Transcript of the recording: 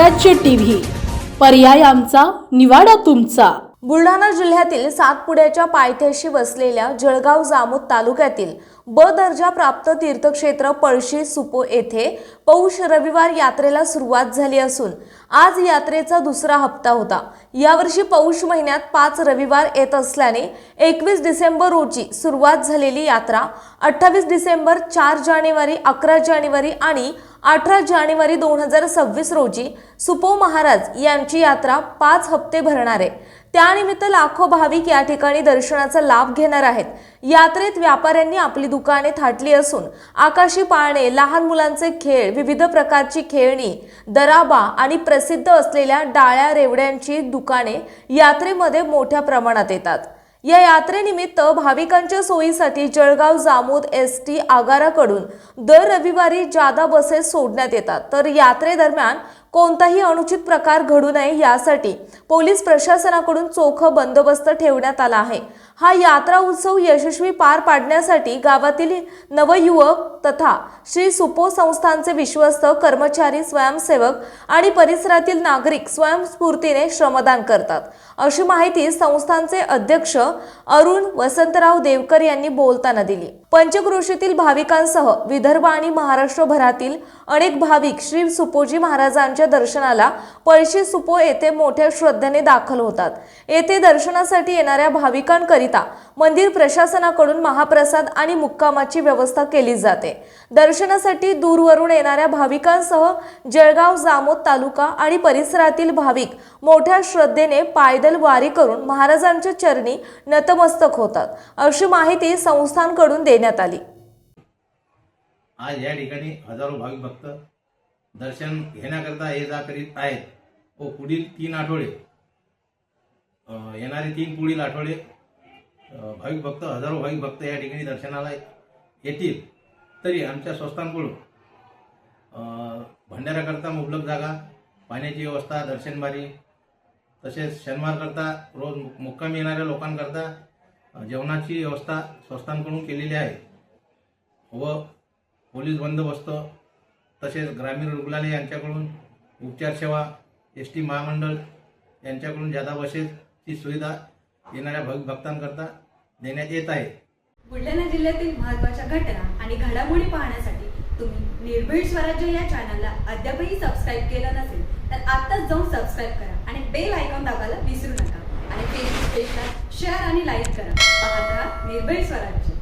स्वराज्य टीव्ही, पर्याय आमचा, निवाडा तुमचा। बुलढाणा जिल्ह्यातील सातपुड्याच्या पायथ्याशी वसलेल्या जळगाव जामोद तालुक्यातील ब दर्जा प्राप्त तीर्थक्षेत्र पळशी सुपो येथे पौष रविवार यात्रेला सुरुवात झाली असून आज यात्रेचा दुसरा हप्ता होता। यावर्षी पौष महिन्यात 5 रविवार येत असल्याने 21 डिसेंबर रोजी सुरुवात झालेली यात्रा 28 डिसेंबर, 4 जानेवारी, 11 जानेवारी आणि 18 जानेवारी 2026 रोजी सुपो महाराज यांची यात्रा 5 हप्ते भरणार आहे। त्यानिमित्त लाखो भाविक या ठिकाणी दर्शनाचा लाभ घेणार आहेत। यात्रेत व्यापाऱ्यांनी आपली दुकाने थाटली असून आकाशी पाळणे, लहान मुलांचे खेळ, विविध प्रकारची खेळणी, दराबा आणि प्रसिद्ध असलेल्या डाळ्या रेवड्यांची दुकाने यात्रेमध्ये मोठ्या प्रमाणात येतात। या यात्रेनिमित्त भाविकांच्या सोयीसाठी जळगाव जामोद एसटी आगाराकडून दर रविवारी जादा बसेस सोडण्यात येतात। तर यात्रेदरम्यान कोणताही अनुचित प्रकार घडू नये यासाठी पोलीस प्रशासनाकडून चोख बंदोबस्त ठेवण्यात आला आहे। हा यात्रा उत्सव यशस्वी पार पाडण्यासाठी गावातील नवयुवक तथा श्री सुपो संस्थानचे विश्वस्त कर्मचारी, स्वयंसेवक आणि परिसरातील नागरिक स्वयंस्फूर्तीने श्रमदान करतात, अशी माहिती संस्थानचे अध्यक्ष अरुण वसंतराव देवकर यांनी बोलताना दिली। पंचक्रोशीतील भाविकांसह विदर्भ आणि महाराष्ट्रभरातील अनेक भाविक श्री सुपोजी महाराजांच्या दर्शनाला पळशी सुपो येथे मोठ्या श्रद्धेने दाखल होतात। येथे दर्शनासाठी येणाऱ्या भाविकांकरिता मंदिर प्रशासनाकडून महाप्रसाद आणि मुक्कामाची व्यवस्था केली जाते। दर्शनासाठी दूरवरून येणाऱ्या भाविकांसह जळगाव जामोद तालुका आणि परिसरातील भाविक मोठ्या श्रद्धेने पायदल वारी करून महाराजांच्या चरणी नतमस्तक होतात, अशी माहिती संस्थानकडून देण्यात आली। आज या ठिकाणी हजारो भाविक भक्त दर्शन घेण्याकरता ये जा करीत आहेत व पुढील 3 आठवडे येणारे 3 पुढील आठवडे भाविक भक्त हजारो भाविक भक्त या ठिकाणी दर्शनाला येतील। तरी आमच्या संस्थांकडून भंडाऱ्याकरता मुबलक जागा, पाण्याची व्यवस्था, दर्शनबारी तसेच शनिवारकरता रोज मुक्कामी येणाऱ्या लोकांकरता जेवणाची व्यवस्था संस्थांकडून केलेली आहे व पोलीस बंदोबस्त तसेच ग्रामीण रुग्णालय यांच्याकडून उपचार सेवा, एसटी महामंडळ यांच्याकडून जादा बसेसची सुविधा येणाऱ्या भाविक भक्तांकरता देण्यात येत आहे। बुलढाणा जिल्ह्यातील महत्त्वाच्या घटना आणि घडामोडी पाहण्यासाठी तुम्ही निर्भीड स्वराज्य या चॅनलला अद्यापही सबस्क्राईब केलं नसेल तर आत्ताच जाऊन सबस्क्राईब करा आणि बेल आयकॉन दाबायला विसरू नका आणि फेसबुक पेजला शेअर आणि लाईक करा। पाहत राहा निर्भीड स्वराज्य।